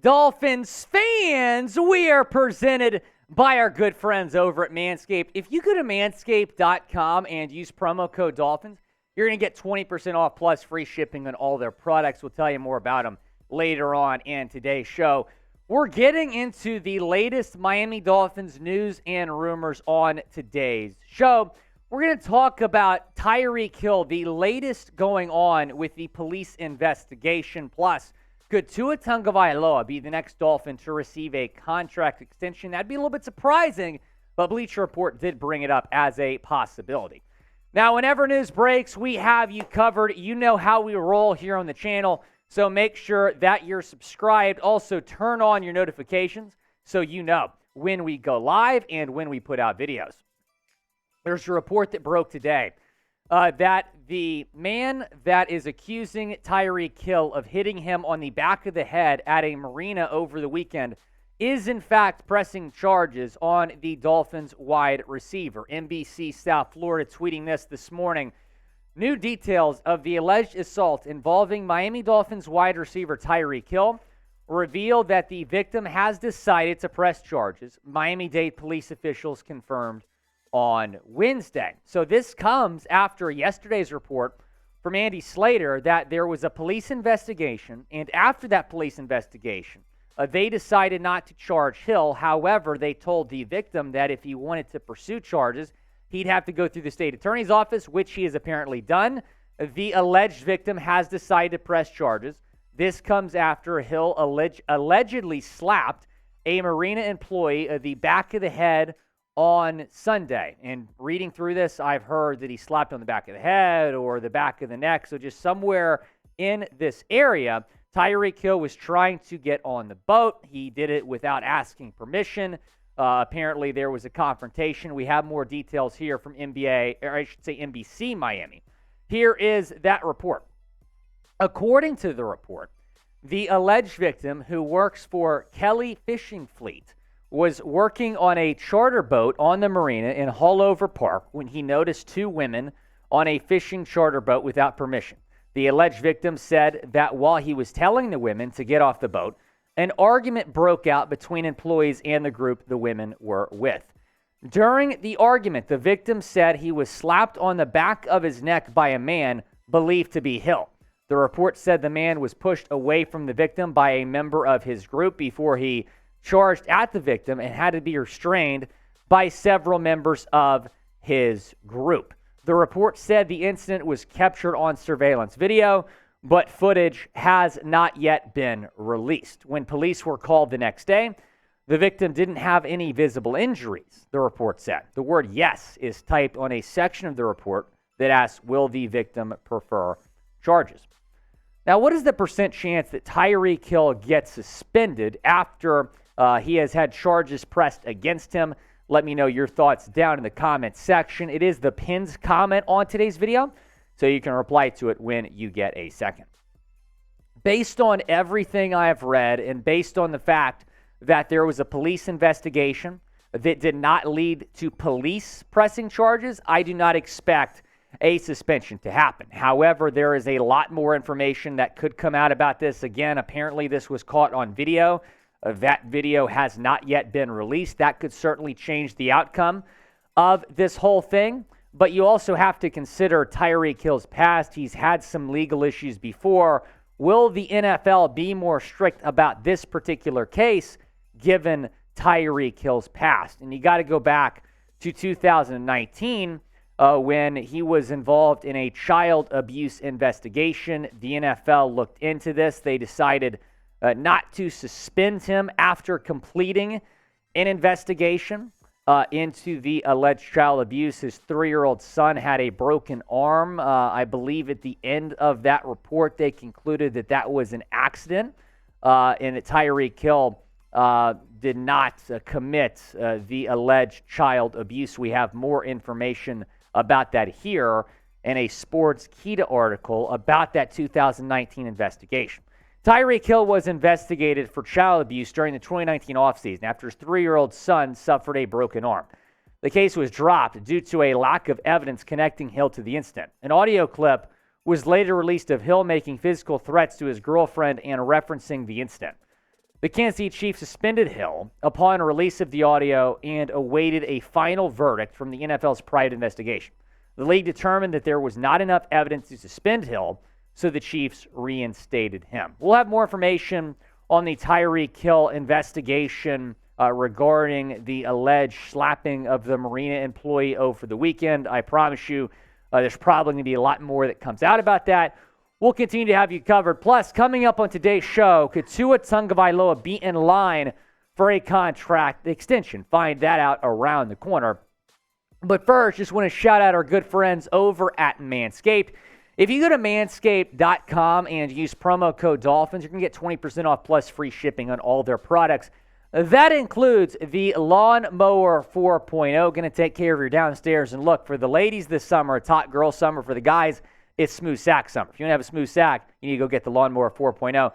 Dolphins fans, we are presented by our good friends over at Manscaped. If you go to manscaped.com and use promo code Dolphins, you're going to get 20% off plus free shipping on all their products. We'll tell you more about them later on in today's show. We're getting into the latest Miami Dolphins news and rumors on today's show. We're going to talk about Tyreek Hill, the latest going on with the police investigation. Plus, could Tua Tagovailoa be the next Dolphin to receive a contract extension? That'd be a little bit surprising, but Bleacher Report did bring it up as a possibility. Now, whenever news breaks, we have you covered. You know how we roll here on the channel, so make sure that you're subscribed. Also, turn on your notifications so you know when we go live and when we put out videos. There's a report that broke today that the man that is accusing Tyreek Hill of hitting him on the back of the head at a marina over the weekend is, in fact, pressing charges on the Dolphins wide receiver. NBC South Florida tweeting this morning. New details of the alleged assault involving Miami Dolphins wide receiver Tyreek Hill revealed that the victim has decided to press charges, Miami-Dade police officials confirmed on Wednesday. So this comes after yesterday's report from Andy Slater that there was a police investigation, and after that police investigation, they decided not to charge Hill. However, they told the victim that if he wanted to pursue charges, he'd have to go through the state attorney's office, which he has apparently done. The alleged victim has decided to press charges. This comes after Hill allegedly slapped a marina employee of the back of the head on Sunday. And reading through this, I've heard that he slapped on the back of the head or the back of the neck. So just somewhere in this area, Tyreek Hill was trying to get on the boat. He did it without asking permission. Apparently, there was a confrontation. We have more details here from NBC Miami. Here is that report. According to the report, the alleged victim, who works for Kelly Fishing Fleet, was working on a charter boat on the marina in Hullover Park when he noticed two women on a fishing charter boat without permission. The alleged victim said that while he was telling the women to get off the boat, an argument broke out between employees and the group the women were with. During the argument, the victim said he was slapped on the back of his neck by a man believed to be Hill. The report said the man was pushed away from the victim by a member of his group before he charged at the victim and had to be restrained by several members of his group. The report said the incident was captured on surveillance video, but footage has not yet been released. When police were called the next day, the victim didn't have any visible injuries, the report said. The word yes is typed on a section of the report that asks, will the victim prefer charges? Now, what is the percent chance that Tyreek Hill gets suspended after he has had charges pressed against him? Let me know your thoughts down in the comments section. It is the pinned comment on today's video, so you can reply to it when you get a second. Based on everything I have read and based on the fact that there was a police investigation that did not lead to police pressing charges, I do not expect a suspension to happen. However, there is a lot more information that could come out about this. Again, apparently this was caught on video. That video has not yet been released. That could certainly change the outcome of this whole thing. But you also have to consider Tyreek Hill's past. He's had some legal issues before. Will the NFL be more strict about this particular case given Tyreek Hill's past? And you got to go back to 2019 when he was involved in a child abuse investigation. The NFL looked into this. They decided not to suspend him after completing an investigation into the alleged child abuse. His 3-year-old son had a broken arm. I believe at the end of that report, they concluded that that was an accident and that Tyreek Hill did not commit the alleged child abuse. We have more information about that here in a Sports Kita article about that 2019 investigation. Tyreek Hill was investigated for child abuse during the 2019 offseason after his 3-year-old son suffered a broken arm. The case was dropped due to a lack of evidence connecting Hill to the incident. An audio clip was later released of Hill making physical threats to his girlfriend and referencing the incident. The Kansas City Chiefs suspended Hill upon release of the audio and awaited a final verdict from the NFL's private investigation. The league determined that there was not enough evidence to suspend Hill, so the Chiefs reinstated him. We'll have more information on the Tyreek Hill investigation regarding the alleged slapping of the marina employee over the weekend. I promise you there's probably going to be a lot more that comes out about that. We'll continue to have you covered. Plus, coming up on today's show, could Tua Tagovailoa be in line for a contract extension? Find that out around the corner. But first, just want to shout out our good friends over at Manscaped. If you go to manscaped.com and use promo code Dolphins, you're going to get 20% off plus free shipping on all their products. That includes the Lawnmower 4.0. Going to take care of your downstairs. And look, for the ladies this summer, it's hot girl summer. For the guys, it's smooth sack summer. If you want to have a smooth sack, you need to go get the Lawnmower 4.0. Going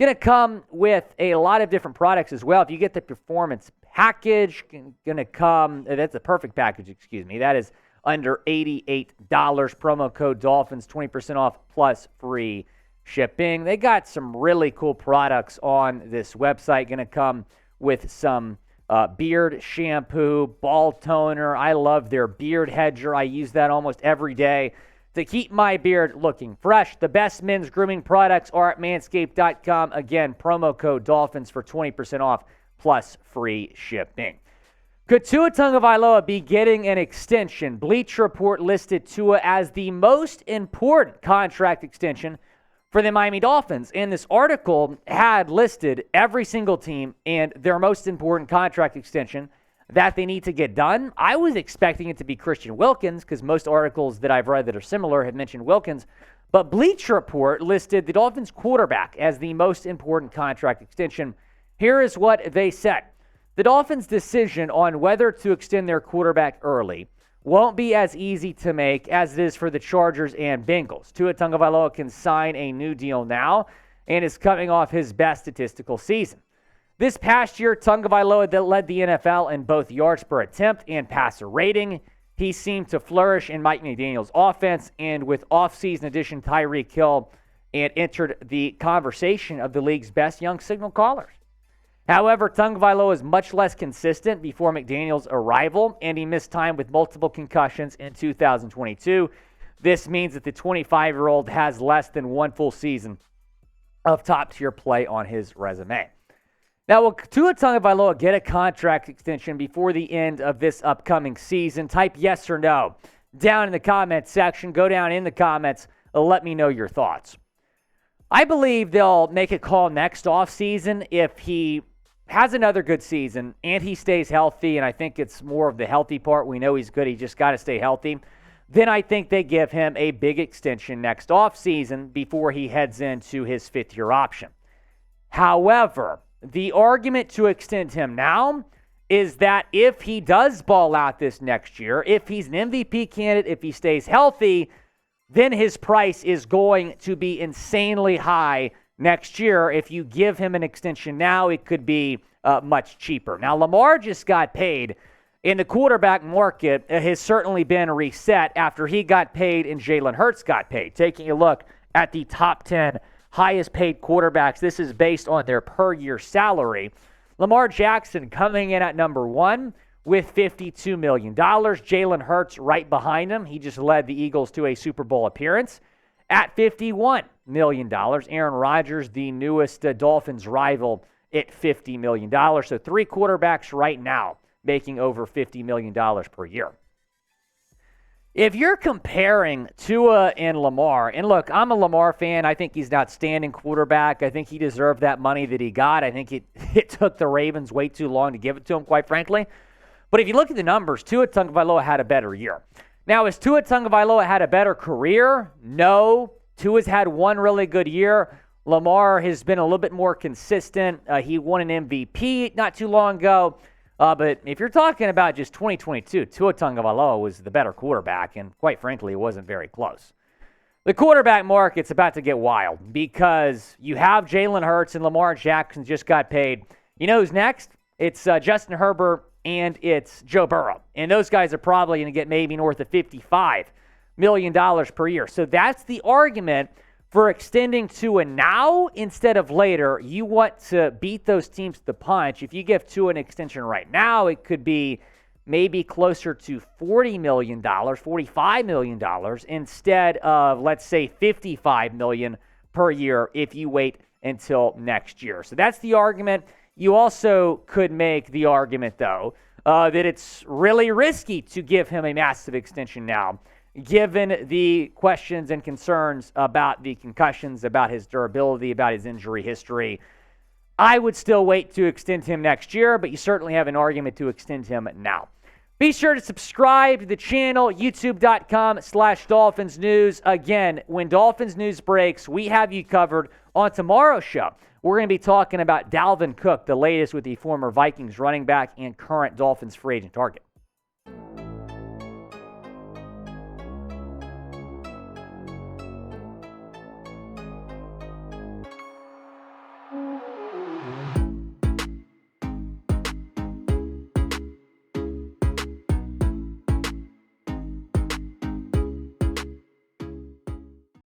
to come with a lot of different products as well. If you get the Performance Package, going to come, that's a perfect package, excuse me. That is under $88. Promo code Dolphins, 20% off plus free shipping. They got some really cool products on this website. Going to come with some beard shampoo, ball toner. I love their beard hedger. I use that almost every day to keep my beard looking fresh. The best men's grooming products are at manscaped.com. Again, promo code Dolphins for 20% off plus free shipping. Could Tua Tagovailoa be getting an extension? Bleacher Report listed Tua as the most important contract extension for the Miami Dolphins. And this article had listed every single team and their most important contract extension that they need to get done. I was expecting it to be Christian Wilkins because most articles that I've read that are similar have mentioned Wilkins. But Bleacher Report listed the Dolphins quarterback as the most important contract extension. Here is what they said. The Dolphins' decision on whether to extend their quarterback early won't be as easy to make as it is for the Chargers and Bengals. Tua Tagovailoa can sign a new deal now and is coming off his best statistical season. This past year, Tagovailoa led the NFL in both yards per attempt and passer rating. He seemed to flourish in Mike McDaniel's offense and with offseason addition Tyreek Hill and entered the conversation of the league's best young signal callers. However, Tagovailoa is much less consistent before McDaniel's arrival, and he missed time with multiple concussions in 2022. This means that the 25-year-old has less than one full season of top-tier play on his resume. Now, will Tua Tagovailoa get a contract extension before the end of this upcoming season? Type yes or no down in the comments section. Go down in the comments. Let me know your thoughts. I believe they'll make a call next offseason if he has another good season and he stays healthy, and I think it's more of the healthy part. We know he's good. He just got to stay healthy. Then I think they give him a big extension next offseason before he heads into his fifth-year option. However, the argument to extend him now is that if he does ball out this next year, if he's an MVP candidate, if he stays healthy, then his price is going to be insanely high next year. If you give him an extension now, it could be much cheaper. Now, Lamar just got paid, and the quarterback market has certainly been reset after he got paid and Jalen Hurts got paid. Taking a look at the top 10 highest paid quarterbacks, this is based on their per year salary. Lamar Jackson coming in at number one with $52 million. Jalen Hurts right behind him. He just led the Eagles to a Super Bowl appearance at $51 million. Aaron Rodgers, the newest Dolphins rival, at $50 million. So three quarterbacks right now making over $50 million per year. If you're comparing Tua and Lamar, and look, I'm a Lamar fan. I think he's an outstanding quarterback. I think he deserved that money that he got. I think it took the Ravens way too long to give it to him, quite frankly. But if you look at the numbers, Tua Tagovailoa had a better year. Now, has Tua Tagovailoa had a better career? No. Tua's had one really good year. Lamar has been a little bit more consistent. He won an MVP not too long ago. But if you're talking about just 2022, Tua Tagovailoa was the better quarterback, and quite frankly, it wasn't very close. The quarterback market's about to get wild because you have Jalen Hurts and Lamar Jackson just got paid. You know who's next? It's Justin Herbert and it's Joe Burrow. And those guys are probably going to get maybe north of $55 million per year. So that's the argument For extending Tua now instead of later, you want to beat those teams to the punch. If you give Tua an extension right now, it could be maybe closer to $40 million, $45 million instead of, let's say, $55 million per year if you wait until next year. So that's the argument. You also could make the argument, though, that it's really risky to give him a massive extension now, given the questions and concerns about the concussions, about his durability, about his injury history. I would still wait to extend him next year, but you certainly have an argument to extend him now. Be sure to subscribe to the channel, youtube.com/Dolphins News. Again, when Dolphins news breaks, we have you covered. On tomorrow's show, we're going to be talking about Dalvin Cook, the latest with the former Vikings running back and current Dolphins free agent target.